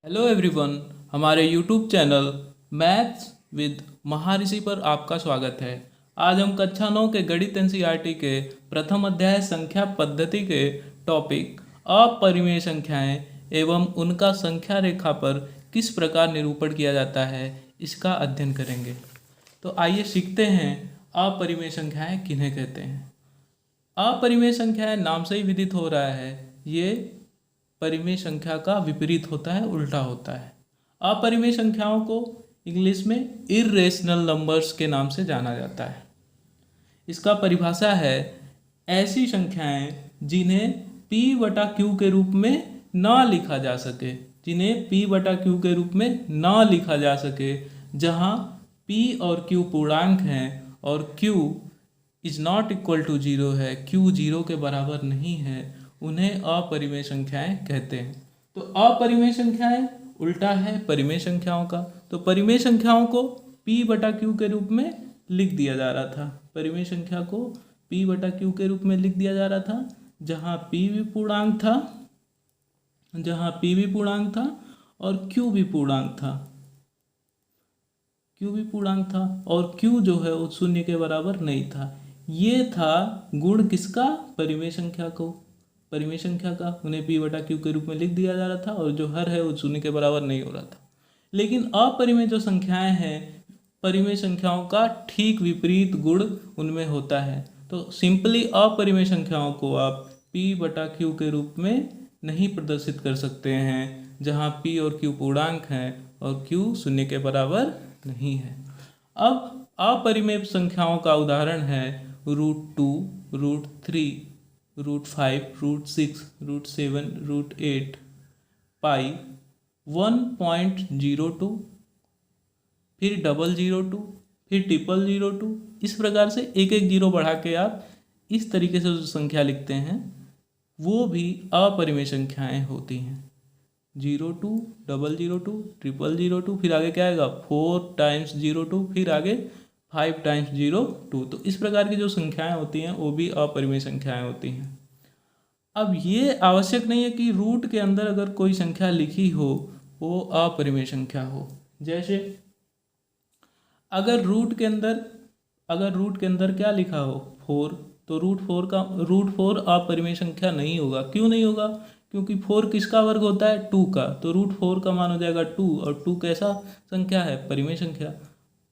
Hello everyone, हमारे YouTube channel maths with महर्षि पर आपका स्वागत है। आज हम कक्षा 9 के गणित एनसीईआरटी के प्रथम अध्याय संख्या पद्धति के टॉपिक अपरिमेय संख्याएं एवं उनका संख्या रेखा पर किस प्रकार निरूपण किया जाता है इसका अध्ययन करेंगे। तो आइए सीखते हैं अपरिमेय संख्याएं किन्हें कहते हैं। अपरिमेय संख्याएं नाम से ही विदित हो रहा है, ये परिमेय संख्या का विपरीत होता है, उल्टा होता है। अपरिमेय संख्याओं को इंग्लिश में इर्रेशनल नंबर्स के नाम से जाना जाता है। इसका परिभाषा है ऐसी संख्याएं जिन्हें p बटा q के रूप में ना लिखा जा सके, जिन्हें p बटा q के रूप में ना लिखा जा सके, जहां p और q पूर्णांक हैं और q is not equal to zero है, q जीरो के बराबर नहीं है, उन्हें अपरिमेय संख्याएं कहते हैं। तो अपरिमेय संख्याएं उल्टा है परिमेय संख्याओं का। तो परिमेय संख्याओं को p बटा q के रूप में लिख दिया जा रहा था, परिमेय संख्या को p बटा q के रूप में लिख दिया जा रहा था, जहां p भी पूर्णांक था, और q भी पूर्णांक था, और q जो है वो शून्य के बराबर नहीं था। ये था गुण किसका? परिमेय संख्या का उन्हें p बटा q के रूप में लिख दिया जा रहा था, और जो हर है वो शून्य के बराबर नहीं हो रहा था। लेकिन अपरिमेय जो संख्याएं हैं, परिमेय संख्याओं का ठीक विपरीत गुण उनमें होता है। तो सिंपली अपरिमेय संख्याओं को आप p बटा q के रूप में नहीं प्रदर्शित कर सकते हैं, जहां p और q पूर्णांक हैं और q शून्य के बराबर नहीं है। अब अपरिमेय संख्याओं का उदाहरण है √2, √3, √5, √6, √7, √8, पाई, 1.02, फिर 002, फिर 0002। इस प्रकार से एक एक जीरो बढ़ा के आप इस तरीके से जो संख्या लिखते हैं वो भी अपरिमेय संख्याएं होती हैं। 02, 002, 0002, फिर आगे क्या आएगा 4 टाइम्स 02, फिर आगे 5 टाइम्स 02। तो इस प्रकार की जो संख्याएं होती हैं वो भी अपरिमेय संख्याएं होती हैं। अब ये आवश्यक नहीं है कि रूट के अंदर अगर कोई संख्या लिखी हो वो अपरिमेय संख्या हो। जैसे अगर रूट के अंदर क्या लिखा हो 4, तो √4 अपरिमेय संख्या नहीं होगा। क्यों नहीं होगा? क्योंकि 4 किसका वर्ग होता है? 2 का। तो √4 का मान हो जाएगा 2, और 2 कैसा संख्या है? परिमेय संख्या।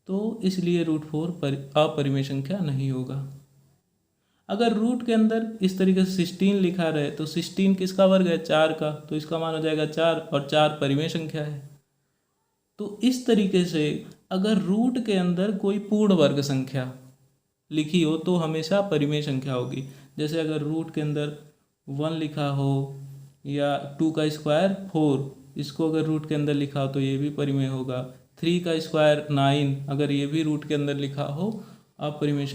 तो इसलिए √4 अपरिमेय संख्या नहीं होगा। अगर रूट के अंदर इस तरीके से 16 लिखा रहे तो 16 किसका वर्ग है? 4 का। तो इसका मान हो जाएगा 4, और 4 परिमेय संख्या है। तो इस तरीके से अगर रूट के अंदर कोई पूर्ण वर्ग संख्या लिखी हो तो हमेशा परिमेय संख्या होगी। जैसे अगर रूट के अंदर 1 लिखा हो या 2 का स्क्वायर 4, इसको अगर रूट के अंदर लिखा हो तो ये भी परिमेय होगा। 3 का स्क्वायर 9, अगर ये भी रूट के अंदर लिखा हो परिमेय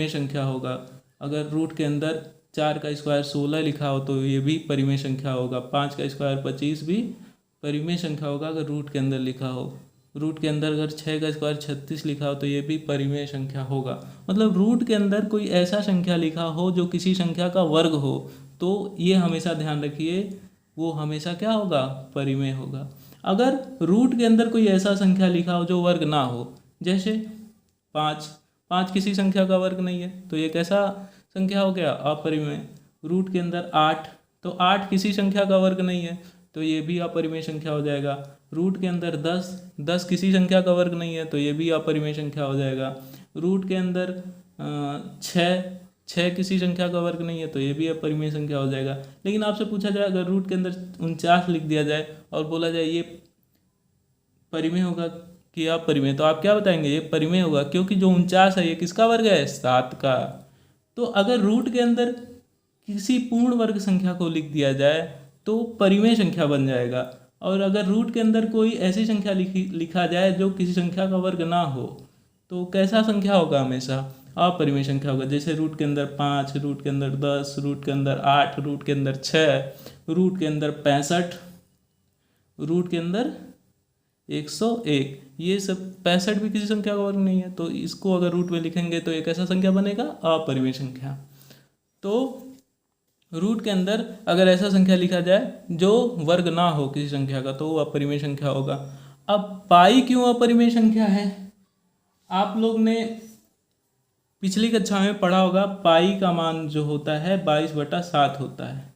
संख्या होगा। अगर रूट के अंदर 4 का स्क्वायर 16 लिखा हो तो ये भी परिमेय संख्या होगा। 5 का स्क्वायर 25 भी परिमेय संख्या होगा अगर रूट के अंदर लिखा हो। रूट के अंदर अगर 6 का स्क्वायर 36 लिखा हो तो ये भी परिमेय संख्या होगा। मतलब रूट के अंदर कोई ऐसा संख्या लिखा हो जो किसी संख्या का वर्ग हो, तो ये हमेशा ध्यान रखिए वो हमेशा क्या होगा? परिमेय होगा। अगर रूट के अंदर कोई ऐसा संख्या लिखा हो जो वर्ग ना हो, जैसे 5 किसी संख्या का वर्ग नहीं है, तो ये कैसा संख्या हो गया? अपरिमेय। रूट के अंदर 8, तो 8 किसी संख्या का वर्ग नहीं है, तो ये भी अपरिमेय संख्या हो जाएगा। रूट के अंदर 10 किसी संख्या का वर्ग नहीं है, तो ये भी अपरिमेय संख्या हो जाएगा। रूट के अंदर 6 किसी संख्या का वर्ग नहीं है, तो ये भी अपरिमेय संख्या हो जाएगा। लेकिन आपसे पूछा जाए अगर रूट के अंदर 49 लिख दिया जाए और बोला जाए ये परिमेय होगा कि अपरिमेय, तो आप क्या बताएंगे? ये परिमेय होगा, क्योंकि जो 49 है ये किसका वर्ग है? 7 का। तो अगर रूट के अंदर किसी पूर्ण वर्ग संख्या को लिख दिया जाए तो परिमेय संख्या बन जाएगा, और अगर रूट के अंदर कोई ऐसी संख्या लिखा जाए जो किसी संख्या का वर्ग ना हो तो कैसा संख्या होगा? हमेशा अपरिमेय संख्या होगा। जैसे रूट के अंदर 5, रूट के अंदर 10, रूट के अंदर 8, रूट के अंदर 6, रूट के अंदर 65, रूट के अंदर 101, ये सब 65 भी किसी संख्या का वर्ग नहीं है, तो इसको अगर रूट में लिखेंगे तो एक ऐसा संख्या बनेगा? अपरिमेय संख्या। तो रूट के अंदर अगर ऐसा संख्या लिखा जाए जो वर्ग ना हो किसी संख्या का तो वो अपरिमेय संख्या होगा। अब पाई क्यों अपरिमेय संख्या है? आप लोग ने पिछली कक्षा में पढ़ा होगा, पाई का मान जो होता है 22/7 होता है,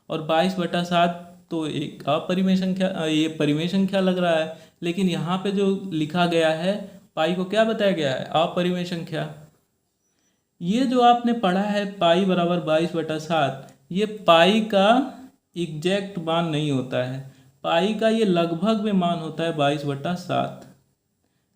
और 22/7 तो एक अपरिमेय संख्या, ये परिमेय संख्या लग रहा है, लेकिन यहाँ पे जो लिखा गया है पाई को क्या बताया गया है? अपरिमेय संख्या। ये जो आपने पढ़ा है पाई बराबर 22/7, ये पाई का एग्जैक्ट मान नहीं होता है, पाई का ये लगभग में मान होता है 22/7,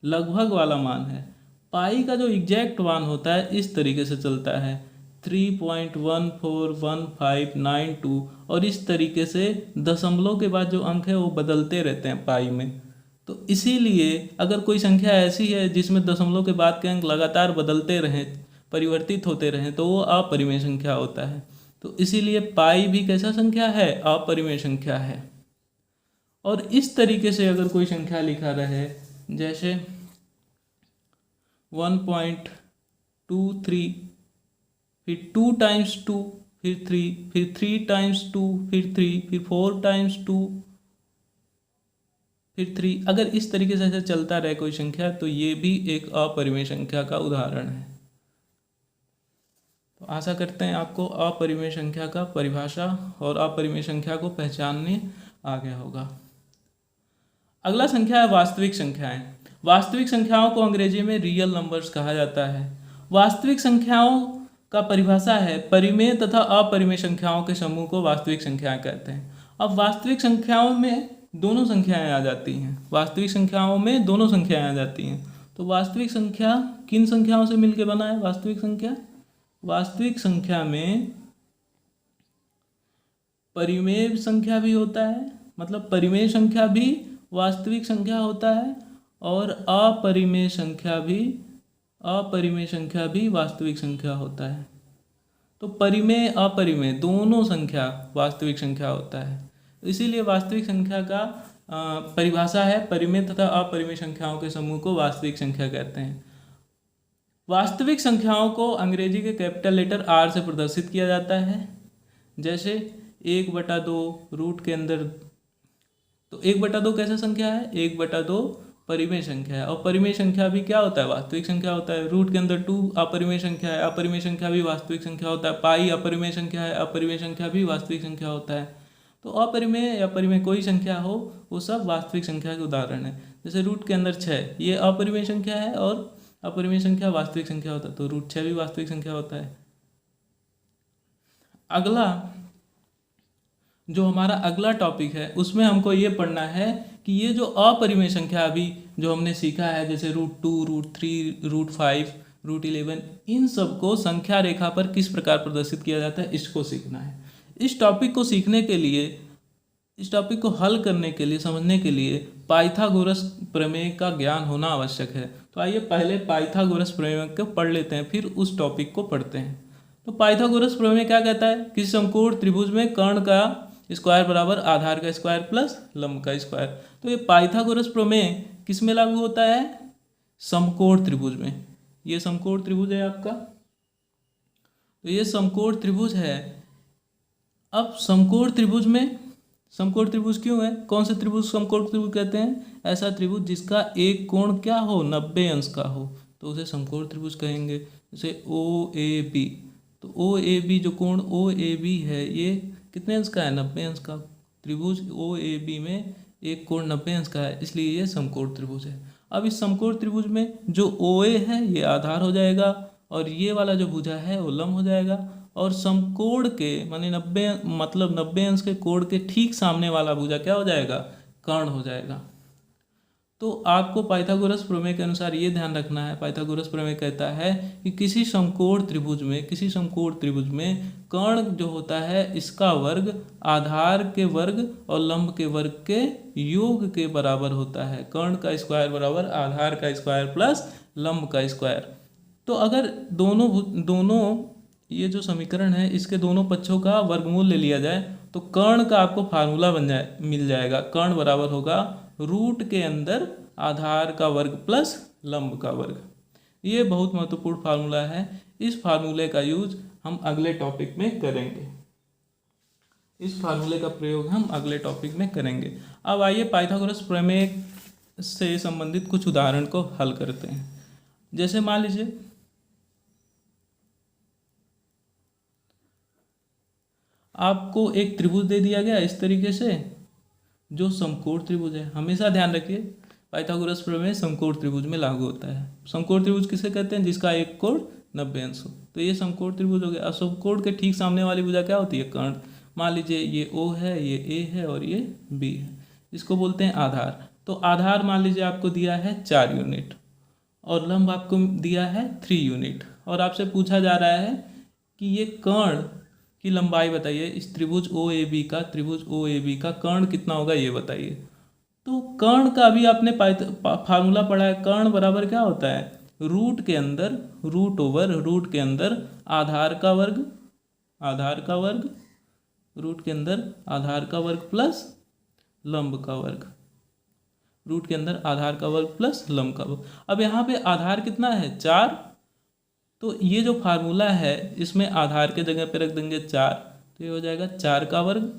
लगभग वाला मान है। पाई का जो एग्जैक्ट मान होता है इस तरीके से चलता है 3.141592, और इस तरीके से दशमलव के बाद जो अंक है वो बदलते रहते हैं पाई में। तो इसीलिए अगर कोई संख्या ऐसी है जिसमें दशमलव के बाद के अंक लगातार बदलते रहें, परिवर्तित होते रहें, तो वो अपरिमेय संख्या होता है। तो इसीलिए पाई भी कैसा संख्या है? अपरिमेय संख्या है। और इस तरीके से अगर कोई संख्या लिखा रहे, जैसे 1.23, फिर 2 टाइम्स 2, फिर 3, फिर 3 टाइम्स 2, फिर 3, फिर 4 टाइम्स 2, फिर 3, अगर इस तरीके से चलता रहे कोई संख्या तो ये भी एक अपरिमेय संख्या का उदाहरण है। तो आशा करते हैं आपको अपरिमेय संख्या का परिभाषा और अपरिमेय संख्या को पहचानने आ गया होगा। अगला संख्या है वास्तविक संख्याएं। वास्तविक संख्याओं को अंग्रेजी में रियल नंबर्स कहा जाता है। वास्तविक संख्याओं का परिभाषा है परिमेय तथा अपरिमेय संख्याओं के समूह को वास्तविक संख्याएं कहते हैं। अब वास्तविक संख्याओं में दोनों संख्याएं आ जाती हैं, वास्तविक संख्याओं में दोनों संख्याएं आ जाती हैं। तो वास्तविक संख्या किन संख्याओं से मिलकर बना है? वास्तविक संख्या, वास्तविक संख्या में परिमेय संख्या भी होता है, मतलब परिमेय संख्या भी वास्तविक संख्या होता है, और अपरिमेय संख्या भी वास्तविक संख्या होता है। तो परिमेय अपरिमेय दोनों संख्या वास्तविक संख्या होता है। इसीलिए वास्तविक संख्या का परिभाषा है परिमेय तथा अपरिमेय संख्याओं के समूह को वास्तविक संख्या कहते हैं। वास्तविक संख्याओं को अंग्रेजी के कैपिटल लेटर आर से प्रदर्शित किया जाता है। जैसे 1/2 रूट के अंदर, तो 1/2 कैसा संख्या है? 1/2 परिमेय संख्या है, और परिमेय संख्या भी क्या होता है? वास्तविक संख्या होता है। रूट के अंदर 2 अपरिमेय संख्या है, अपरिमेय संख्या भी वास्तविक संख्या होता है। पाई अपरिमेय संख्या है, अपरिमेय संख्या भी वास्तविक संख्या होता है। तो अपरिमेय या परिमेय कोई संख्या हो, वो सब वास्तविक संख्या के उदाहरण है। जैसे रूट के अंदर 6, ये अपरिमेय संख्या है और अपरिमेय संख्या वास्तविक संख्या होता है, तो रूट 6 भी वास्तविक संख्या होता है। अगला जो हमारा अगला टॉपिक है उसमें हमको ये पढ़ना है कि ये जो अपरिमेय संख्या अभी जो हमने सीखा है, जैसे √2, √3, √5, √11, इन सबको संख्या रेखा पर किस प्रकार प्रदर्शित किया जाता है, इसको सीखना है। इस टॉपिक को सीखने के लिए, इस टॉपिक को हल करने के लिए, समझने के लिए पाइथागोरस प्रमेय का ज्ञान होना आवश्यक है। तो आइए पहले पाइथागोरस प्रमेय को पढ़ लेते हैं, फिर उस टॉपिक को पढ़ते हैं। तो पाइथागोरस प्रमेय क्या कहता है? किसी समकोण त्रिभुज में कर्ण का स्क्वायर बराबर आधार का स्क्वायर प्लस लंब का स्क्वायर। तो ये पाइथागोरस प्रमेय किस में लागू होता है? समकोण त्रिभुज में। ये समकोण त्रिभुज है आपका, तो ये समकोण त्रिभुज है। अब समकोण त्रिभुज में, समकोण त्रिभुज क्यों है? कौन से त्रिभुज समकोण त्रिभुज कहते हैं? ऐसा त्रिभुज जिसका एक कोण क्या हो? 90 अंश का हो, तो उसे समकोण त्रिभुज कहेंगे। जैसे OAB, तो OAB जो कोण OAB है ये कितने अंश का है? 90 अंश का। त्रिभुज OAB में एक कोण 90 अंश का है, इसलिए ये समकोण त्रिभुज है। अब इस समकोण त्रिभुज में जो OA है ये आधार हो जाएगा, और ये वाला जो भुजा है वो लंब हो जाएगा, और समकोण के माने 90 अंश के कोण के ठीक सामने वाला भुजा क्या हो जाएगा? कर्ण हो जाएगा। तो आपको पाइथागोरस प्रमेय के अनुसार ये ध्यान रखना है, पाइथागोरस प्रमेय कहता है कि किसी समकोण त्रिभुज में कर्ण जो होता है इसका वर्ग आधार के वर्ग और लंब के वर्ग के योग के बराबर होता है। कर्ण का स्क्वायर बराबर आधार का स्क्वायर प्लस लंब का स्क्वायर। तो अगर दोनों ये जो समीकरण है इसके दोनों पक्षों का वर्गमूल ले लिया जाए तो कर्ण का आपको फार्मूला मिल जाएगा। कर्ण बराबर होगा रूट के अंदर आधार का वर्ग प्लस लंब का वर्ग। ये बहुत महत्वपूर्ण फार्मूला है, इस फार्मूले का यूज हम अगले टॉपिक में करेंगे। इस फार्मूले का प्रयोग हम अगले टॉपिक में करेंगे। अब आइए पाइथागोरस प्रमेय से संबंधित कुछ उदाहरण को हल करते हैं। जैसे मान लीजिए आपको एक त्रिभुज दे दिया गया इस तरीके से, जो समकोण त्रिभुज है। हमेशा ध्यान रखिए पाइथागोरस प्रमेय समकोण त्रिभुज में लागू होता है। समकोण त्रिभुज किसे कहते हैं? जिसका एक कोण 90 अंश हो। तो ये समकोण त्रिभुज हो गया। अब समकोण के ठीक सामने वाली भुजा क्या होती है? कर्ण। मान लीजिए ये O है, ये A है और ये B है। इसको बोलते हैं आधार। तो आधार मान लीजिए आपको दिया है 4 यूनिट और लंब आपको दिया है 3 यूनिट, और आपसे पूछा जा रहा है कि ये कर्ण की लंबाई बताइए। इस त्रिभुज ओ ए बी का कर्ण कितना होगा ये बताइए। तो कर्ण का भी आपने फार्मूला पढ़ा है। कर्ण बराबर क्या होता है? रूट के अंदर रूट के अंदर आधार का वर्ग रूट के अंदर आधार का वर्ग प्लस लंब का वर्ग, रूट के अंदर आधार का वर्ग प्लस लंब का वर्ग। अब यहाँ पे आधार कितना है? 4। तो ये जो फार्मूला है इसमें आधार के जगह पे रख देंगे 4, तो ये हो जाएगा 4 का वर्ग,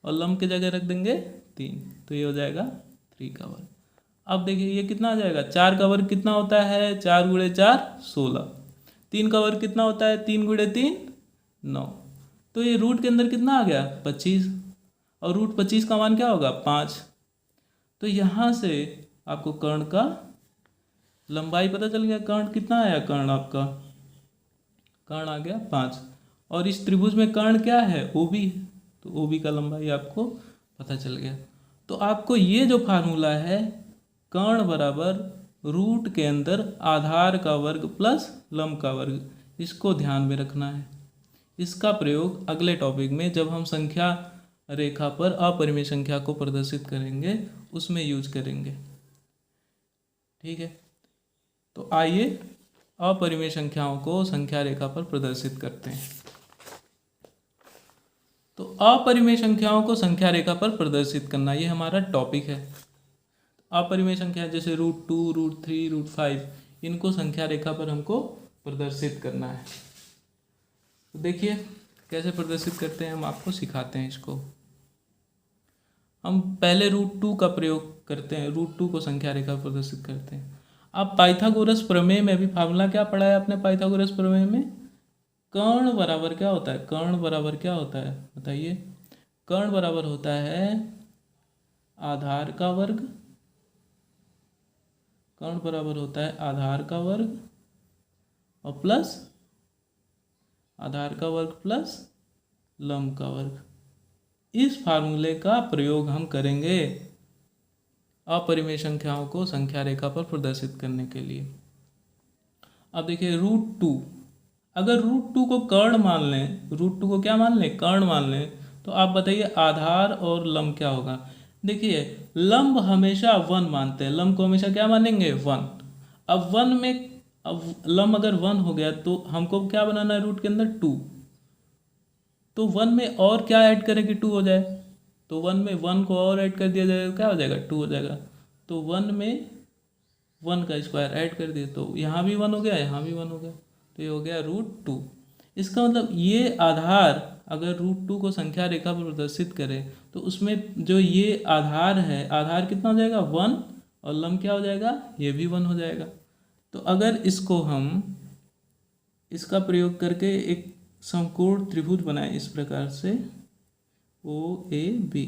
और लंब के जगह रख देंगे 3, तो ये हो जाएगा 3 का वर्ग। अब देखिए ये कितना आ जाएगा? 4 का वर्ग कितना होता है? 4 गुणे 4 16। 3 का वर्ग कितना होता है? 3 गुणे 3 9। तो ये रूट के अंदर कितना आ गया? 25, और रूट 25 का मान क्या होगा? 5। तो यहाँ से आपको कर्ण का लंबाई पता चल गया। कर्ण कितना आया? कर्ण आपका कर्ण आ गया 5, और इस त्रिभुज में कर्ण क्या है? OB, तो OB का लंबाई आपको पता चल गया। तो आपको ये जो फार्मूला है कर्ण बराबर रूट के अंदर आधार का वर्ग प्लस लंब का वर्ग, इसको ध्यान में रखना है। इसका प्रयोग अगले टॉपिक में जब हम संख्या रेखा पर अपरिमेय संख्या को प्रदर्शित करेंगे उसमें यूज करेंगे। ठीक है, तो आइए अपरिमेय संख्याओं को संख्या रेखा पर प्रदर्शित करते हैं। तो अपरिमेय संख्याओं को संख्या रेखा पर प्रदर्शित करना ये हमारा टॉपिक है। अपरिमेय संख्या जैसे √2, √3, √5, इनको संख्या रेखा पर हमको प्रदर्शित करना है। तो देखिए कैसे प्रदर्शित करते हैं, हम आपको सिखाते हैं इसको। हम पहले √2 का प्रयोग करते हैं, √2 को संख्या रेखा पर प्रदर्शित करते हैं। अब पाइथागोरस प्रमेय में भी फार्मूला क्या पढ़ा है आपने? पाइथागोरस प्रमेय में कर्ण बराबर क्या होता है? कर्ण बराबर क्या होता है बताइए? कर्ण बराबर होता है आधार का वर्ग, कर्ण बराबर होता है आधार का वर्ग और प्लस आधार का वर्ग प्लस लंब का वर्ग। इस फार्मूले का प्रयोग हम करेंगे अपरिमेय संख्याओं को संख्या रेखा पर प्रदर्शित करने के लिए। अब देखिए √2, अगर √2 को कर्ण मान लें, √2 को क्या मान लें? कर्ण मान लें, तो आप बताइए आधार और लंब क्या होगा? देखिए लंब हमेशा 1 मानते हैं, लंब को हमेशा क्या मानेंगे? 1। अब 1 में अब लंब अगर 1 हो गया तो हमको क्या बनाना है? रूट के अंदर 2। तो 1 में और क्या ऐड करें कि 2 हो जाए? तो 1 में 1 को और ऐड कर दिया जाएगा, क्या हो जाएगा? 2 हो जाएगा। तो 1 में 1 का स्क्वायर ऐड कर दिए तो यहाँ भी 1 हो गया, यहाँ भी 1 हो गया, तो ये हो गया √2। इसका मतलब ये आधार अगर √2 को संख्या रेखा पर प्रदर्शित करें तो उसमें जो ये आधार है, आधार कितना हो जाएगा? 1, और लंब क्या हो जाएगा? ये भी 1 हो जाएगा। तो अगर इसको हम इसका प्रयोग करके एक समकोण त्रिभुज बनाए इस प्रकार से OAB,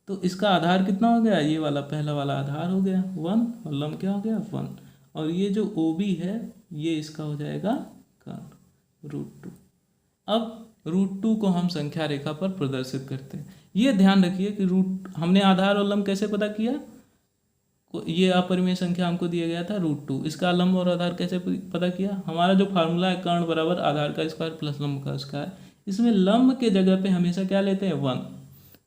तो इसका आधार कितना हो गया? ये वाला पहला वाला आधार हो गया 1, और लंब क्या हो गया? 1, और ये जो OB है ये इसका हो जाएगा कर्ण √2। अब √2 को हम संख्या रेखा पर प्रदर्शित करते हैं। ये ध्यान रखिए कि हमने आधार और लंब कैसे पता किया? ये अपरिमेय संख्या हमको दिया गया था √2, इसका लंब और आधार कैसे पता किया? हमारा जो फार्मूला है कर्ण बराबर आधार का स्क्वायर प्लस लंब का स्क्वायर, इसमें लंब के जगह पे हमेशा क्या लेते हैं? 1।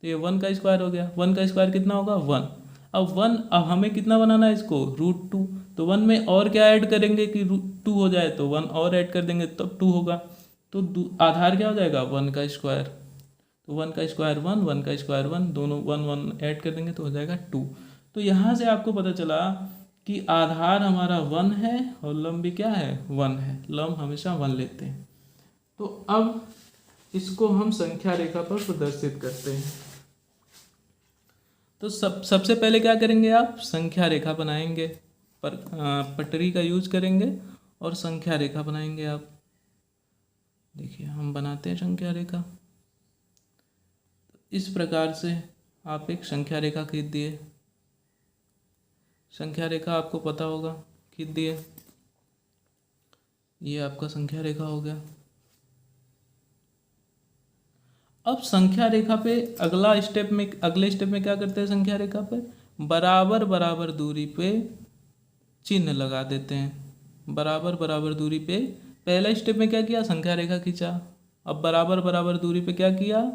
तो ये 1 का स्क्वायर हो गया। 1 का स्क्वायर कितना होगा? 1। अब हमें कितना बनाना है इसको? √2। तो 1 में और क्या ऐड करेंगे कि 2 हो जाए? तो 1 और ऐड कर देंगे तब 2 होगा। तो आधार क्या हो जाएगा? 1 का स्क्वायर। तो 1 का स्क्वायर 1, 1 का स्क्वायर 1, दोनों 1 1 ऐड कर देंगे तो हो जाएगा 2। तो यहाँ से आपको पता चला कि आधार हमारा 1 है और लंब भी क्या है? 1 है। लंब हमेशा 1 लेते हैं। तो अब इसको हम संख्या रेखा पर प्रदर्शित करते हैं। तो सबसे पहले क्या करेंगे, आप संख्या रेखा बनाएंगे, पटरी का यूज करेंगे और संख्या रेखा बनाएंगे। आप देखिए हम बनाते हैं संख्या रेखा। इस प्रकार से आप एक संख्या रेखा खींच दिए। संख्या रेखा आपको पता होगा, खींच दिए। ये आपका संख्या रेखा हो गया। अब संख्या रेखा पे अगले स्टेप में क्या करते हैं, संख्या रेखा पे बराबर बराबर दूरी पे चिन्ह लगा देते हैं। बराबर बराबर दूरी पे पहला स्टेप में क्या किया, संख्या रेखा खींचा। अब बराबर बराबर दूरी पे क्या किया,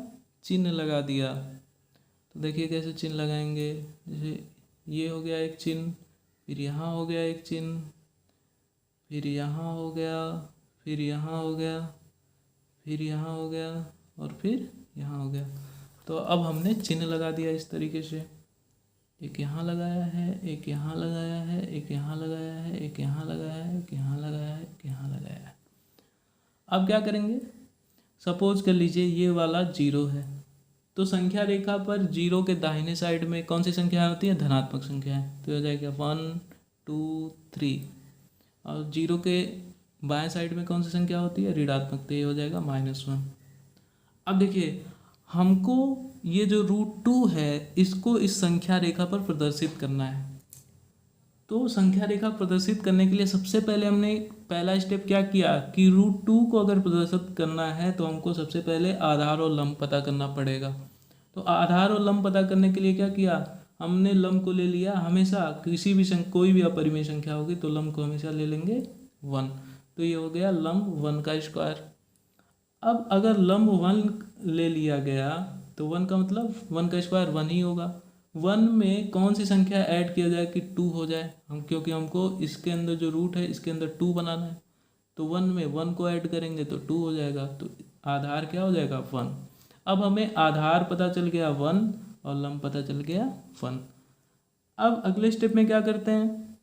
चिन्ह लगा दिया। तो देखिए कैसे चिन्ह लगाएंगे। जैसे ये हो गया एक चिन्ह, फिर यहाँ हो गया एक चिन्ह, फिर यहाँ हो गया, फिर यहाँ हो गया, फिर यहाँ हो गया और फिर यहाँ हो गया। तो अब हमने चिन्ह लगा दिया इस तरीके से। एक यहाँ लगाया है, एक यहाँ लगाया है, एक यहाँ लगाया है, एक यहाँ लगाया है, एक यहाँ लगाया है, एक यहाँ लगाया है। अब क्या करेंगे, सपोज कर लीजिए ये वाला 0 है, तो संख्या रेखा पर 0 के दाहिने साइड में कौन सी संख्या होती है, धनात्मक संख्या है, तो हो जाएगा 1 2 3। और 0 के बाएं साइड में कौन सी संख्या होती है, ऋणात्मक, तो ये हो जाएगा -1। अब देखिए हमको ये जो √2 है इसको इस संख्या रेखा पर प्रदर्शित करना है। तो संख्या रेखा प्रदर्शित करने के लिए सबसे पहले हमने पहला स्टेप क्या किया कि √2 को अगर प्रदर्शित करना है तो हमको सबसे पहले आधार और लंब पता करना पड़ेगा। तो आधार और लंब पता करने के लिए क्या किया, हमने लंब को ले लिया। हमेशा किसी भी कोई भी अपरिमेय संख्या होगी तो लंब को हमेशा ले लेंगे 1। तो ये हो गया लंब 1 का स्क्वायर। अब अगर लंब 1 ले लिया गया तो 1 का मतलब 1 का स्क्वायर 1 ही होगा। 1 में कौन सी संख्या ऐड किया जाए कि 2 हो जाए, क्योंकि हमको इसके अंदर जो रूट है इसके अंदर 2 बनाना है। तो 1 में 1 को ऐड करेंगे तो 2 हो जाएगा। तो आधार क्या हो जाएगा, 1। अब हमें आधार पता चल गया 1 और लंब पता चल गया 1। अब अगले स्टेप में क्या करते हैं,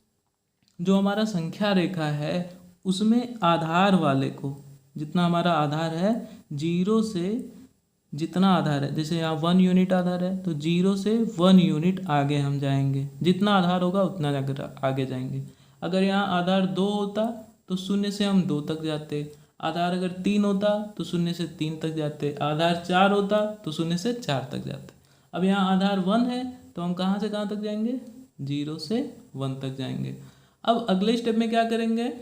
जो हमारा संख्या रेखा है उसमें आधार वाले को, जितना हमारा आधार है 0 से जितना आधार है, जैसे यहाँ 1 यूनिट आधार है तो 0 से 1 यूनिट आगे हम जाएंगे। जितना आधार होगा उतना जाकर आगे जाएंगे। अगर यहाँ आधार 2 होता तो 0 से हम 2 तक जाते। आधार अगर 3 होता तो 0 से 3 तक जाते। आधार 4 होता तो 0 से 4 तक जाते। अब यहाँ आधार 1 है तो हम कहाँ से कहाँ तक जाएंगे, 0 से 1 तक जाएंगे। अब अगले स्टेप में क्या करेंगे,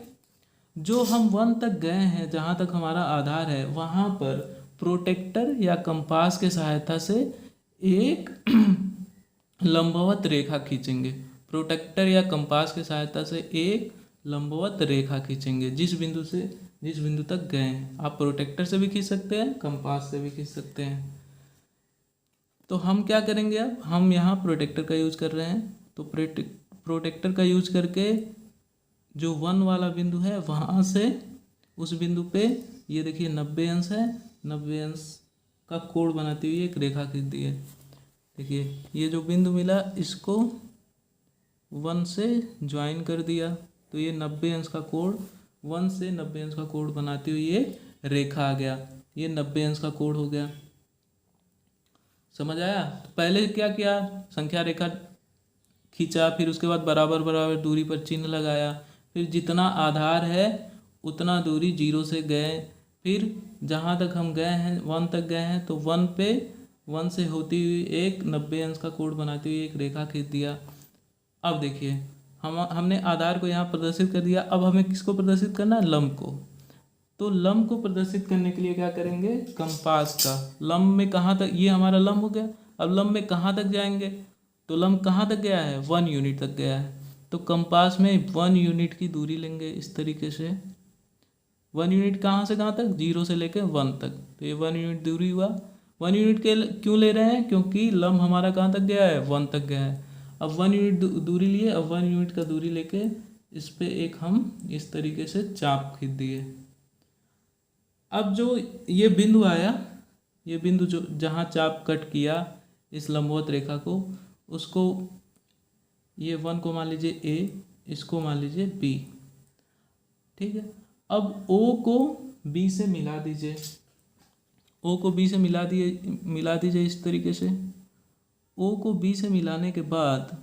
जो हम 1 तक गए हैं, जहाँ तक हमारा आधार है वहाँ पर प्रोटेक्टर या कंपास के सहायता से एक लंबवत रेखा खींचेंगे। प्रोटेक्टर या कंपास के सहायता से एक लंबवत रेखा खींचेंगे जिस बिंदु तक गए हैं। आप प्रोटेक्टर से भी खींच सकते हैं, कंपास से भी खींच सकते हैं। तो हम क्या करेंगे, अब हम यहाँ प्रोटेक्टर का यूज कर रहे हैं। तो प्रोटेक्टर का यूज करके जो 1 वाला बिंदु है वहाँ से उस बिंदु पे ये देखिए 90 अंश है, 90 अंश का कोण बनाती हुई एक रेखा खींच दी है। देखिए ये जो बिंदु मिला इसको 1 से ज्वाइन कर दिया तो ये 90 अंश का कोण, 1 से 90 अंश का कोण बनाती हुई ये रेखा आ गया। ये 90 अंश का कोण हो गया। समझ आया। तो पहले क्या किया, संख्या रेखा खींचा, फिर उसके बाद बराबर बराबर दूरी पर चिन्ह लगाया, फिर जितना आधार है उतना दूरी 0 से गए, फिर जहाँ तक हम गए हैं 1 तक गए हैं तो 1 पे 1 से होती हुई एक 90 अंश का कोण बनाती हुई एक रेखा खींच दिया। अब देखिए हमने आधार को यहाँ प्रदर्शित कर दिया। अब हमें किसको प्रदर्शित करना है, लंब को। तो लंब को प्रदर्शित करने के लिए क्या करेंगे, कंपास का। लंब में कहाँ तक, ये हमारा लंब हो गया। अब लंब में कहाँ तक जाएंगे, तो लंब कहाँ तक गया है, 1 यूनिट तक गया है। तो कंपास में 1 यूनिट की दूरी लेंगे इस तरीके से। 1 यूनिट कहाँ से कहाँ तक, 0 से लेकर 1 तक। तो ये 1 यूनिट दूरी हुआ। 1 यूनिट के क्यों ले रहे हैं, क्योंकि लंब हमारा कहाँ तक गया है, 1 तक गया है। अब 1 यूनिट दूरी लिए, अब 1 यूनिट का दूरी लेके इस पे एक हम इस तरीके से चाप खींच दिए। अब जो ये बिंदु आया, ये बिंदु जो जहाँ चाप कट किया इस लंबवत रेखा को, उसको ये 1 को मान लीजिए ए, इसको मान लीजिए बी। ठीक है। अब ओ को बी से मिला दीजिए। ओ को बी से मिला दीजिए इस तरीके से। ओ को बी से मिलाने के बाद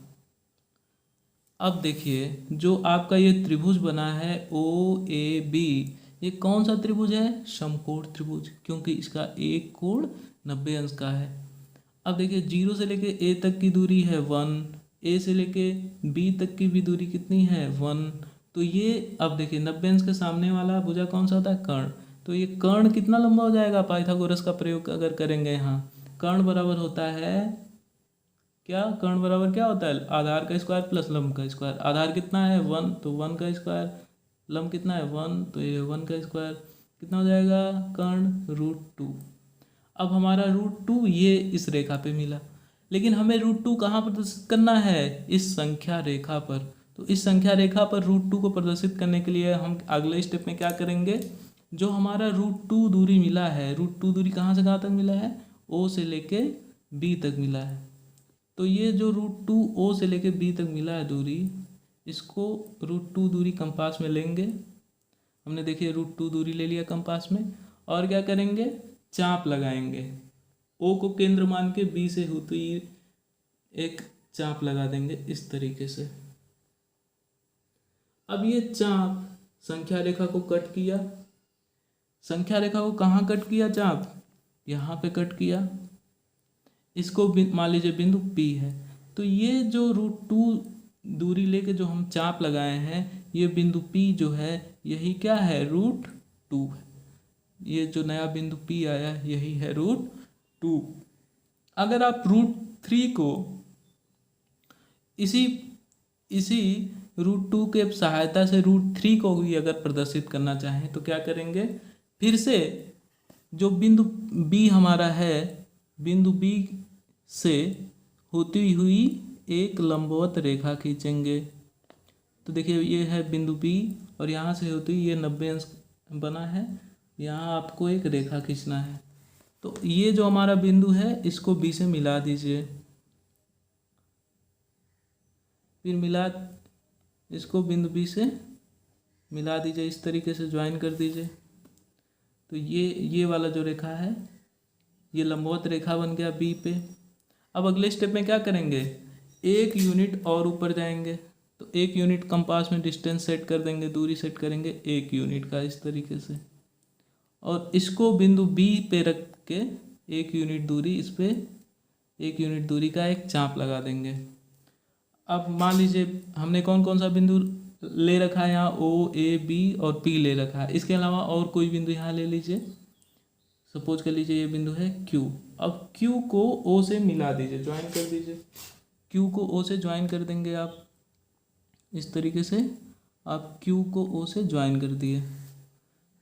अब देखिए जो आपका ये त्रिभुज बना है ओ ए बी, ये कौन सा त्रिभुज है? समकोण त्रिभुज, क्योंकि इसका एक कोण 90 अंश का है। अब देखिए 0 से लेके ए तक की दूरी है 1, ए से लेके बी तक की भी दूरी कितनी है 1। तो ये अब देखिए 90 अंश के सामने वाला भुजा कौन सा होता है? कर्ण। तो ये कर्ण कितना लंबा हो जाएगा पाइथागोरस का प्रयोग अगर करेंगे यहाँ? कर्ण बराबर होता है क्या? कर्ण बराबर क्या होता है? आधार का स्क्वायर प्लस लंब का स्क्वायर। आधार कितना है 1, तो 1 का स्क्वायर। लंब कितना है 1, तो ये 1 का स्क्वायर। कितना हो जाएगा कर्ण? √2। अब हमारा √2 ये इस रेखा पे मिला, लेकिन हमें √2 कहाँ प्रदर्शित करना है? इस संख्या रेखा पर। तो इस संख्या रेखा पर √2 को प्रदर्शित करने के लिए हम अगले स्टेप में क्या करेंगे? जो हमारा √2 दूरी मिला है, √2 दूरी कहाँ से कहाँ तक मिला है? ओ से लेके बी तक मिला है। तो ये जो √2 ओ से लेके बी तक मिला है दूरी, इसको √2 दूरी कंपास में लेंगे। हमने देखिए √2 दूरी ले लिया कंपास में, और क्या करेंगे? चाप लगाएंगे। ओ को केंद्र मान के बी से होती एक चाप लगा देंगे इस तरीके से। अब ये चाप संख्या रेखा को कट किया। संख्या रेखा को कहाँ कट किया? चाप यहाँ पे कट किया। इसको मान लीजिए बिंदु P है। तो ये जो √2 दूरी लेके जो हम चाप लगाए हैं, ये बिंदु P जो है यही क्या है? √2 है। ये जो नया बिंदु P आया यही है √2। अगर आप √3 को इसी इसी √2 के सहायता से √3 को भी अगर प्रदर्शित करना चाहें तो क्या करेंगे? फिर से जो बिंदु B हमारा है, बिंदु B से होती हुई एक लंबवत रेखा खींचेंगे। तो देखिए ये है बिंदु B, और यहाँ से होती हुई ये 90 अंश बना है। यहाँ आपको एक रेखा खींचना है। तो ये जो हमारा बिंदु है इसको B से मिला दीजिए। फिर इसको बिंदु B से मिला दीजिए, इस तरीके से ज्वाइन कर दीजिए। तो ये वाला जो रेखा है ये लंबवत रेखा बन गया B पे। अब अगले स्टेप में क्या करेंगे? 1 यूनिट और ऊपर जाएंगे। तो 1 यूनिट कंपास में डिस्टेंस सेट कर देंगे, दूरी सेट करेंगे 1 यूनिट का इस तरीके से, और इसको बिंदु B पे रख के 1 यूनिट दूरी, इस पे 1 यूनिट दूरी का एक चाप लगा देंगे। अब मान लीजिए हमने कौन कौन सा बिंदु ले रखा है यहाँ? O, A, B और P ले रखा है। इसके अलावा और कोई बिंदु यहाँ ले लीजिए। सपोज कर लीजिए ये बिंदु है Q। अब Q को O से मिला दीजिए, ज्वाइन कर दीजिए। Q को O से ज्वाइन कर देंगे आप इस तरीके से। आप Q को O से ज्वाइन कर दिए।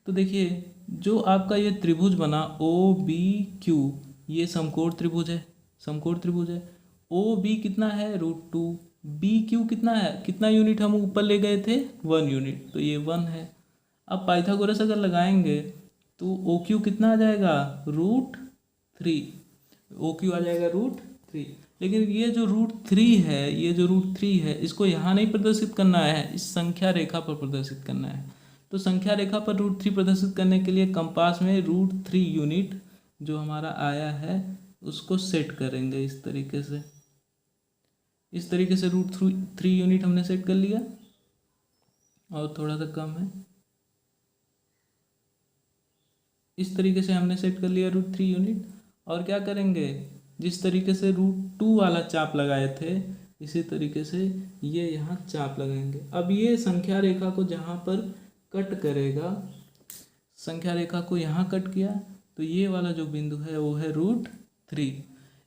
तो देखिए जो आपका ये त्रिभुज बना OBQ, ये समकोण त्रिभुज है। समकोण त्रिभुज है। OB कितना है? √2। BQ कितना है? कितना यूनिट हम ऊपर ले गए थे? 1 यूनिट, तो ये 1 है। अब पाइथागोरस अगर लगाएंगे तो OQ कितना आ जाएगा? √3। OQ आ जाएगा √3। लेकिन ये जो √3 है इसको यहाँ नहीं प्रदर्शित करना है, इस संख्या रेखा पर प्रदर्शित करना है। तो संख्या रेखा पर √3 प्रदर्शित करने के लिए कंपास में √3 यूनिट जो हमारा आया है उसको सेट करेंगे इस तरीके से। इस तरीके से √3 यूनिट हमने सेट कर लिया, और थोड़ा सा कम है। इस तरीके से हमने सेट कर लिया √3 यूनिट। और क्या करेंगे? जिस तरीके से √2 वाला चाप लगाए थे इसी तरीके से ये यहाँ चाप लगाएंगे। अब ये संख्या रेखा को जहाँ पर कट करेगा, संख्या रेखा को यहाँ कट किया, तो ये वाला जो बिंदु है वो है √3।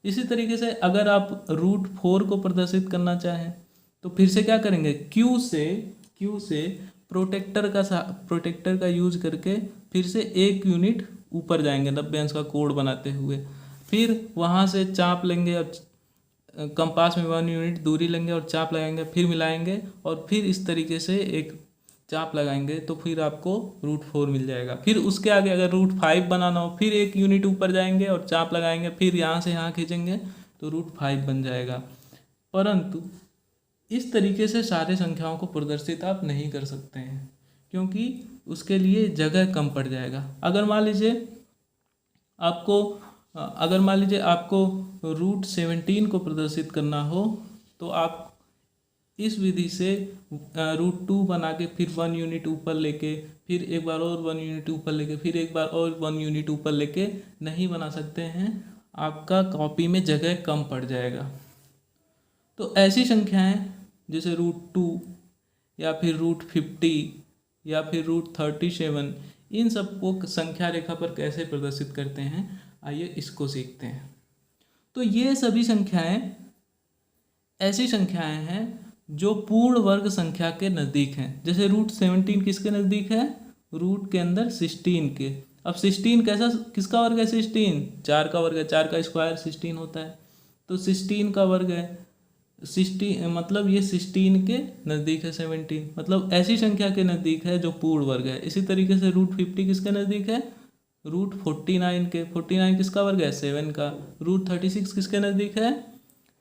इसी तरीके से अगर आप √4 को प्रदर्शित करना चाहें तो फिर से क्या करेंगे? Q से प्रोटेक्टर का यूज करके फिर से 1 यूनिट ऊपर जाएंगे 90 अंश का कोण बनाते हुए। फिर वहाँ से चाप लेंगे और कंपास में 1 यूनिट दूरी लेंगे और चाप लगाएंगे, फिर मिलाएंगे और फिर इस तरीके से एक चाप लगाएंगे, तो फिर आपको √4 मिल जाएगा। फिर उसके आगे अगर √5 बनाना हो फिर 1 यूनिट ऊपर जाएंगे और चाप लगाएंगे, फिर यहाँ से यहाँ खींचेंगे तो √5 बन जाएगा। परंतु इस तरीके से सारे संख्याओं को प्रदर्शित आप नहीं कर सकते हैं, क्योंकि उसके लिए जगह कम पड़ जाएगा। अगर मान लीजिए आपको अगर मान लीजिए आपको √17 को प्रदर्शित करना हो तो आप इस विधि से √2 बना के फिर 1 यूनिट ऊपर लेके फिर एक बार और 1 यूनिट ऊपर लेके फिर एक बार और 1 यूनिट ऊपर लेके नहीं बना सकते हैं, आपका कॉपी में जगह कम पड़ जाएगा। तो ऐसी संख्याएं जैसे √2 या फिर √50 या फिर √37, इन सबको संख्या रेखा पर कैसे प्रदर्शित करते हैं, आइए इसको सीखते हैं। तो ये सभी संख्याएं ऐसी संख्याएं हैं जो पूर्ण वर्ग संख्या के नज़दीक हैं। जैसे √17 किसके नज़दीक है, रूट के अंदर 16 के। अब 16 कैसा किसका वर्ग है, 16 4 का वर्ग है, 4 का स्क्वायर 16 होता है, तो 16 का वर्ग है 16, मतलब ये 16 के नज़दीक है 17, मतलब ऐसी संख्या के नज़दीक है जो पूर्ण वर्ग है। इसी तरीके से √50 किसके नज़दीक है, √49 के। 49 किसका वर्ग है, 7 का। √36 किसके नज़दीक है,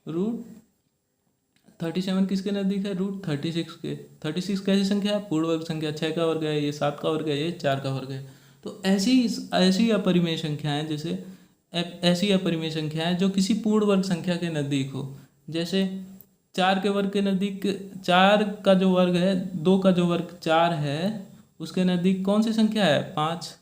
√37 किसके नज़दीक है, √36 के। 36 कैसी संख्या है, पूर्ण वर्ग संख्या, 6 का वर्ग है, ये 7 का वर्ग है, ये 4 का वर्ग है। तो ऐसी अपरिमेय संख्याएं, जैसे ऐसी अपरिमेय संख्याएं जो किसी पूर्ण वर्ग संख्या के नज़दीक हो। जैसे 4 के वर्ग के नज़दीक, 4 का जो वर्ग है, 2 का जो वर्ग 4 है, उसके नज़दीक कौन सी संख्या है, 5।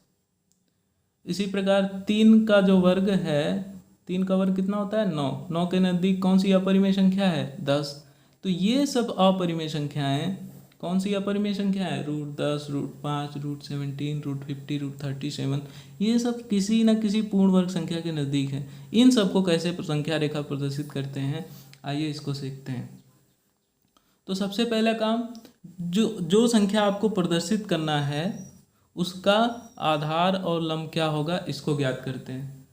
इसी प्रकार 3 का जो वर्ग है, 3 का वर्ग कितना होता है, 9। 9 के नज़दीक कौन सी अपरिमेय संख्या है, 10। तो ये सब अपरिमेय संख्याएं कौन सी अपरिमेय संख्या है, √10, √5, √17, √50, √37, ये सब किसी न किसी पूर्ण वर्ग संख्या के नज़दीक है। इन सबको कैसे संख्या रेखा प्रदर्शित करते हैं, आइए इसको सीखते हैं। तो सबसे पहला काम, जो संख्या आपको प्रदर्शित करना है उसका आधार और लंब क्या होगा, इसको ज्ञात करते हैं।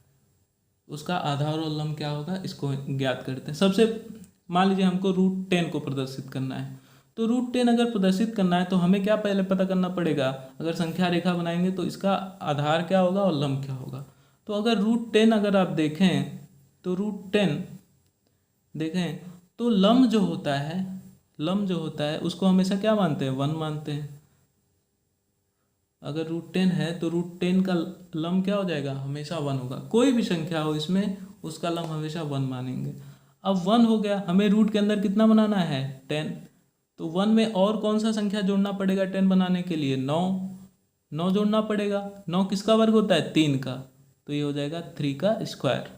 उसका आधार और लंब क्या होगा, इसको ज्ञात करते हैं। सबसे मान लीजिए हमको √10 को प्रदर्शित करना है, तो √10 अगर प्रदर्शित करना है तो हमें क्या पहले पता करना पड़ेगा, अगर संख्या रेखा बनाएंगे तो इसका आधार क्या होगा और लंब क्या होगा। तो अगर √10 अगर आप देखें तो √10 देखें तो लंब जो होता है उसको हमेशा क्या मानते हैं, 1 मानते हैं। अगर √10 है तो √10 का लंब क्या हो जाएगा, हमेशा 1 होगा। कोई भी संख्या हो इसमें उसका लंब हमेशा 1 मानेंगे। अब 1 हो गया, हमें रूट के अंदर कितना बनाना है, 10। तो 1 में और कौन सा संख्या जोड़ना पड़ेगा 10 बनाने के लिए, 9 जोड़ना पड़ेगा। 9 किसका वर्ग होता है, 3 का, तो ये हो जाएगा 3 का स्क्वायर।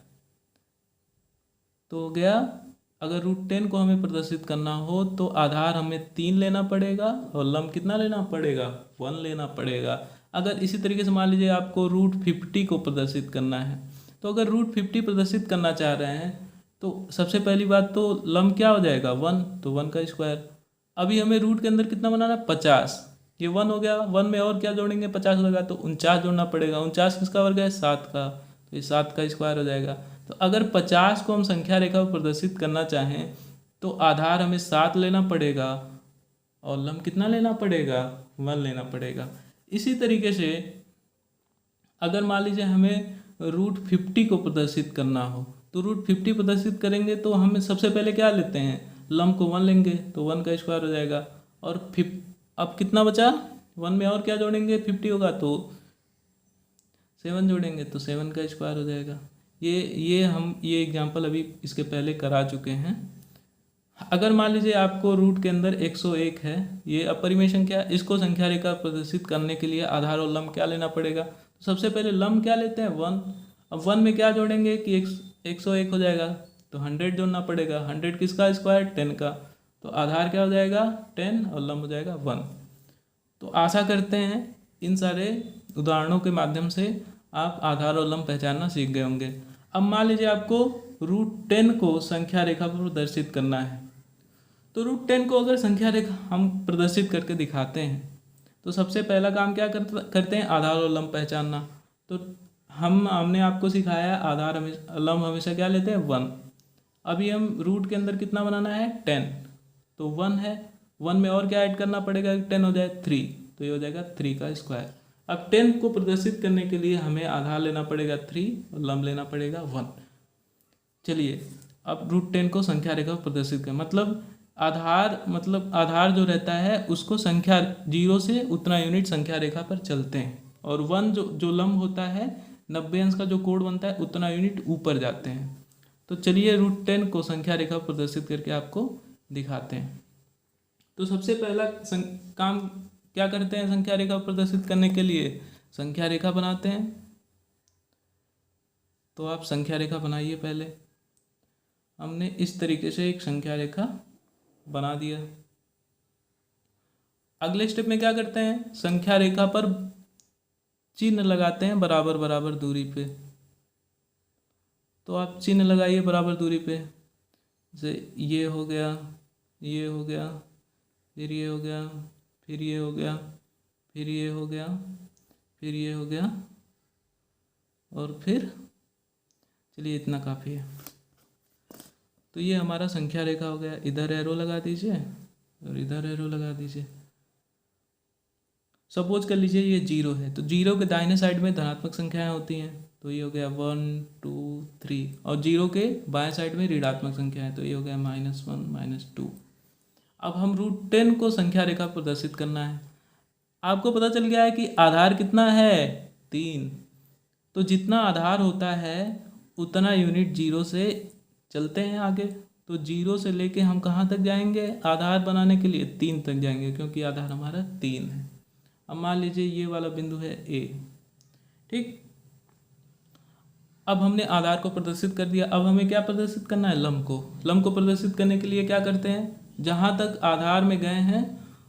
तो हो गया, अगर √10 को हमें प्रदर्शित करना हो तो आधार हमें 3 लेना पड़ेगा और लंब कितना लेना पड़ेगा, 1 लेना पड़ेगा। अगर इसी तरीके से मान लीजिए आपको √50 को प्रदर्शित करना है, तो अगर √50 प्रदर्शित करना चाह रहे हैं तो सबसे पहली बात तो लंब क्या हो जाएगा, 1, तो 1 का स्क्वायर। अभी हमें रूट के अंदर कितना बनाना है, 50। ये 1 हो गया, 1 में और क्या जोड़ेंगे, 50 हो गया, तो 49 जोड़ना पड़ेगा। 49 किसका वर्ग है, 7 का, तो ये 7 का स्क्वायर हो जाएगा। तो अगर 50 को हम संख्या रेखा पर प्रदर्शित करना चाहें तो आधार हमें 7 लेना पड़ेगा और लंब कितना लेना पड़ेगा, 1 लेना पड़ेगा। इसी तरीके से अगर मान लीजिए हमें √50 को प्रदर्शित करना हो तो √50 प्रदर्शित करेंगे तो हम सबसे पहले क्या लेते हैं, लंब को 1 लेंगे, तो 1 का स्क्वायर हो जाएगा। और अब कितना बचा, 1 में और क्या जोड़ेंगे, 50 होगा तो 7 जोड़ेंगे, तो 7 का स्क्वायर हो जाएगा। ये एग्जाम्पल अभी इसके पहले करा चुके हैं। अगर मान लीजिए आपको रूट के अंदर 101 है, ये अपरिमेय संख्या, इसको संख्या रेखा प्रदर्शित करने के लिए आधार और लंब क्या लेना पड़ेगा, तो सबसे पहले लंब क्या लेते हैं, 1। अब 1 में क्या जोड़ेंगे कि 101 हो जाएगा, तो 100 जोड़ना पड़ेगा। 100 किसका स्क्वायर, 10 का, तो आधार क्या हो जाएगा, 10 और लंब हो जाएगा 1। तो आशा करते हैं इन सारे उदाहरणों के माध्यम से आप आधार और लंब पहचानना सीख गए होंगे। अब मान लीजिए आपको √10 को संख्या रेखा पर प्रदर्शित करना है, तो √10 को अगर संख्या रेखा हम प्रदर्शित करके दिखाते हैं तो सबसे पहला काम क्या करते हैं, आधार और लंब पहचानना। तो हमने आपको सिखाया आधार लंब हमेशा क्या लेते हैं, 1। अभी हम रूट के अंदर कितना बनाना है, 10, तो 1 है, 1 में और क्या ऐड करना पड़ेगा, 10 हो जाए 3, तो ये हो जाएगा 3 का स्क्वायर। अब 10 को प्रदर्शित करने के लिए हमें आधार लेना पड़ेगा 3 और लंब लेना पड़ेगा 1। चलिए अब √10 को संख्या रेखा प्रदर्शित करें, मतलब आधार जो रहता है उसको संख्या 0 से उतना यूनिट संख्या रेखा पर चलते हैं, और 1 जो लंब होता है 90 अंश का जो कोण बनता है उतना यूनिट ऊपर जाते हैं। तो चलिए √10 को संख्या रेखा प्रदर्शित करके आपको दिखाते हैं। तो सबसे पहला काम क्या करते हैं संख्या रेखा प्रदर्शित करने के लिए, संख्या रेखा बनाते हैं। तो आप संख्या रेखा बनाइए। पहले हमने इस तरीके से एक संख्या रेखा बना दिया। अगले स्टेप में क्या करते हैं, संख्या रेखा पर चिन्ह लगाते हैं बराबर बराबर दूरी पे। तो आप चिन्ह लगाइए बराबर दूरी पे, जैसे ये हो गया, ये हो गया, फिर ये हो गया, फिर ये हो गया, फिर ये हो गया, फिर ये हो गया, और फिर चलिए इतना काफ़ी है। तो ये हमारा संख्या रेखा हो गया। इधर एरो लगा दीजिए और इधर एरो लगा दीजिए। सपोज कर लीजिए ये 0 है, तो 0 के दाहिने साइड में धनात्मक संख्याएं होती हैं। तो ये हो गया 1 2 3, और 0 के बाएं साइड में ऋणात्मक संख्याएं, तो ये हो गया -1 -2। अब हम √10 को संख्या रेखा प्रदर्शित करना है। आपको पता चल गया है कि आधार कितना है, 3। तो जितना आधार होता है उतना यूनिट 0 से चलते हैं आगे। तो 0 से लेके हम कहाँ तक जाएंगे आधार बनाने के लिए, 3 तक जाएंगे, क्योंकि आधार हमारा 3 है। अब मान लीजिए ये वाला बिंदु है A, ठीक। अब हमने आधार को प्रदर्शित कर दिया। अब हमें क्या प्रदर्शित करना है, लंब को। लंब को प्रदर्शित करने के लिए क्या करते हैं, जहाँ तक आधार में गए हैं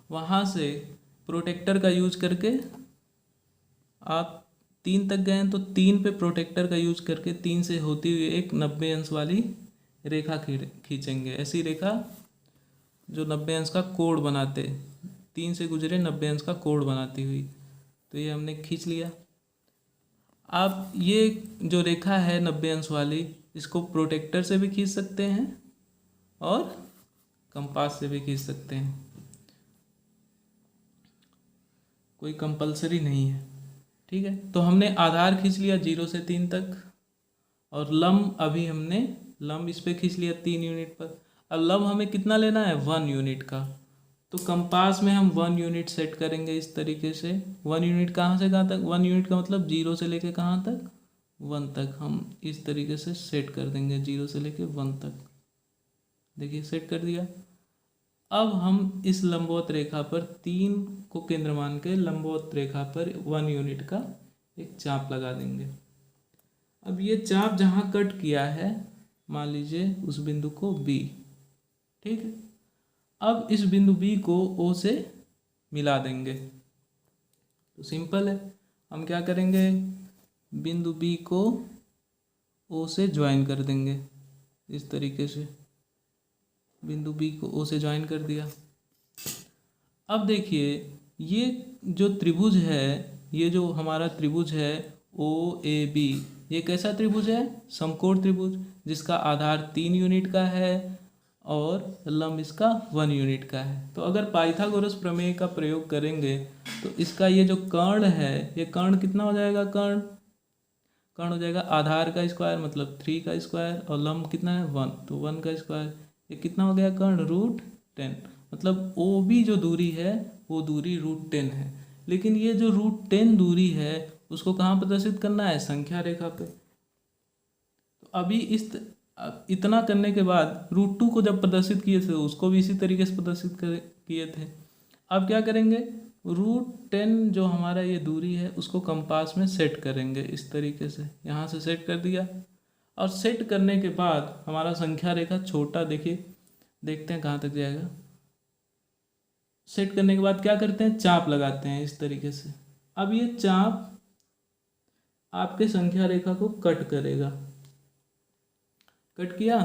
वहाँ से प्रोटेक्टर का यूज करके, आप 3 तक गए हैं तो 3 पे प्रोटेक्टर का यूज करके 3 से होती हुई एक 90 अंश वाली रेखा खींचेंगे। ऐसी रेखा जो 90 अंश का कोण बनाते, 3 से गुजरे 90 अंश का कोण बनाती हुई। तो ये हमने खींच लिया। आप ये जो रेखा है 90 अंश वाली, इसको प्रोटेक्टर से भी खींच सकते हैं और कंपास से भी खींच सकते हैं, कोई कंपलसरी नहीं है, ठीक है। तो हमने आधार खींच लिया 0 से 3 तक, और लंब अभी हमने लंब इस पे खींच लिया 3 यूनिट पर। अब लंब हमें कितना लेना है, 1 यूनिट का। तो कंपास में हम 1 यूनिट सेट करेंगे इस तरीके से। 1 यूनिट कहाँ से कहाँ तक, 1 यूनिट का मतलब 0 से लेके कहाँ तक, 1 तक। हम इस तरीके से सेट कर देंगे 0 से लेके 1 तक। देखिए सेट कर दिया। अब हम इस लंबवत रेखा पर 3 को केंद्र मान के लंबवत रेखा पर 1 यूनिट का एक चाप लगा देंगे। अब ये चाप जहाँ कट किया है, मान लीजिए उस बिंदु को B, ठीक है। अब इस बिंदु B को O से मिला देंगे। तो सिंपल है, हम क्या करेंगे, बिंदु B को O से ज्वाइन कर देंगे इस तरीके से। बिंदु B को O से ज्वाइन कर दिया। अब देखिए ये जो त्रिभुज है, ये जो हमारा त्रिभुज है OAB, ये कैसा त्रिभुज है, समकोण त्रिभुज, जिसका आधार 3 यूनिट का है और लंब इसका 1 यूनिट का है। तो अगर पाइथागोरस प्रमेय का प्रयोग करेंगे तो इसका ये जो कर्ण है, ये कर्ण कितना हो जाएगा, कर्ण हो जाएगा आधार का स्क्वायर मतलब 3 का स्क्वायर, और लंब कितना है 1, तो 1 का स्क्वायर। ये कितना हो गया कर्ण, √10। मतलब OB जो दूरी है वो दूरी √10 है। लेकिन ये जो √10 दूरी है उसको कहाँ प्रदर्शित करना है, संख्या रेखा पे। तो अभी इतना करने के बाद √2 को जब प्रदर्शित किए थे उसको भी इसी तरीके से प्रदर्शित किए थे। अब क्या करेंगे, √10 जो हमारा ये दूरी है उसको कंपास में सेट करेंगे इस तरीके से। यहाँ से सेट कर दिया, और सेट करने के बाद हमारा संख्या रेखा छोटा, देखिए देखते हैं कहाँ तक जाएगा। सेट करने के बाद क्या करते हैं, चाप लगाते हैं इस तरीके से। अब ये चाप आपके संख्या रेखा को कट करेगा। कट किया,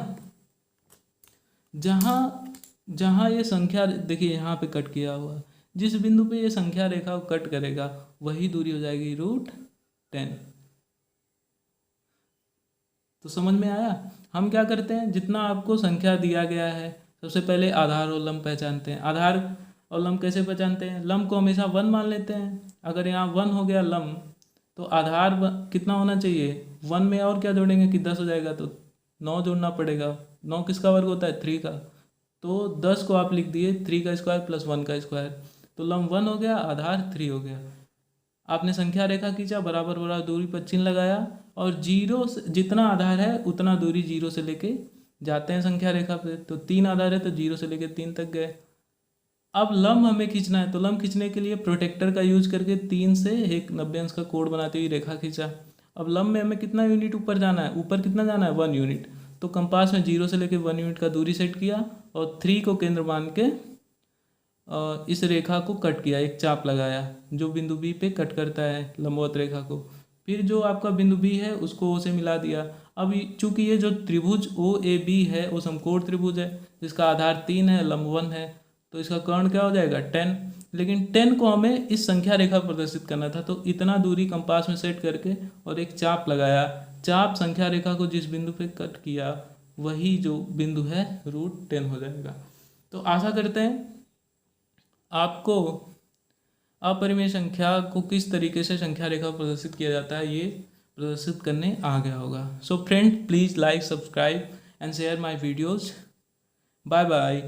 जहाँ जहाँ ये संख्या, देखिए यहाँ पे कट किया हुआ, जिस बिंदु पे ये संख्या रेखा को कट करेगा वही दूरी हो जाएगी √10। तो समझ में आया। हम क्या करते हैं, जितना आपको संख्या दिया गया है, सबसे पहले आधार और लंब पहचानते हैं। आधार और लंब कैसे पहचानते हैं, लंब को हमेशा 1 मान लेते हैं। अगर यहाँ 1 हो गया लंब, तो आधार कितना होना चाहिए, 1 में और क्या जोड़ेंगे कि 10 हो जाएगा, तो 9 जोड़ना पड़ेगा। 9 किसका वर्ग होता है, 3 का। तो 10 को आप लिख दिए 3 का स्क्वायर प्लस 1 का स्क्वायर, तो लंब 1 हो गया, आधार 3 हो गया। आपने संख्या रेखा खींचा, बराबर बराबर दूरी पर चिन्ह लगाया और जीरो से जितना आधार है उतना दूरी जीरो से लेके जाते हैं संख्या रेखा पे। तो 3 आधार है तो जीरो से लेके 3 तक गए। अब लंब हमें खींचना है, तो लंब खींचने के लिए प्रोटेक्टर का यूज करके 3 से एक 90 अंश का कोण बनाते हुए रेखा खींचा। अब लंब में हमें कितना यूनिट ऊपर जाना है, ऊपर कितना जाना है 1 यूनिट। तो कंपास में 0 से लेकर 1 यूनिट का दूरी सेट किया और 3 को केंद्र मान के इस रेखा को कट किया, एक चाप लगाया जो बिंदु बी पे कट करता है लंबवत रेखा को। फिर जो आपका बिंदु बी है उसको ओ से मिला दिया। अब चूंकि ये जो त्रिभुज ओ ए बी है वो समकोण त्रिभुज है जिसका आधार 3 है, लंब 1 है, तो इसका कर्ण क्या हो जाएगा 10। लेकिन 10 को हमें इस संख्या रेखा पर प्रदर्शित करना था, तो इतना दूरी कंपास में सेट करके और एक चाप लगाया। चाप संख्या रेखा को जिस बिंदु पे कट किया वही जो बिंदु है √10 हो जाएगा। तो आशा करते हैं आपको अपरिमेय संख्या को किस तरीके से संख्या रेखा प्रदर्शित किया जाता है ये प्रदर्शित करने आ गया होगा। So friend, please like, subscribe and share my videos. Bye bye.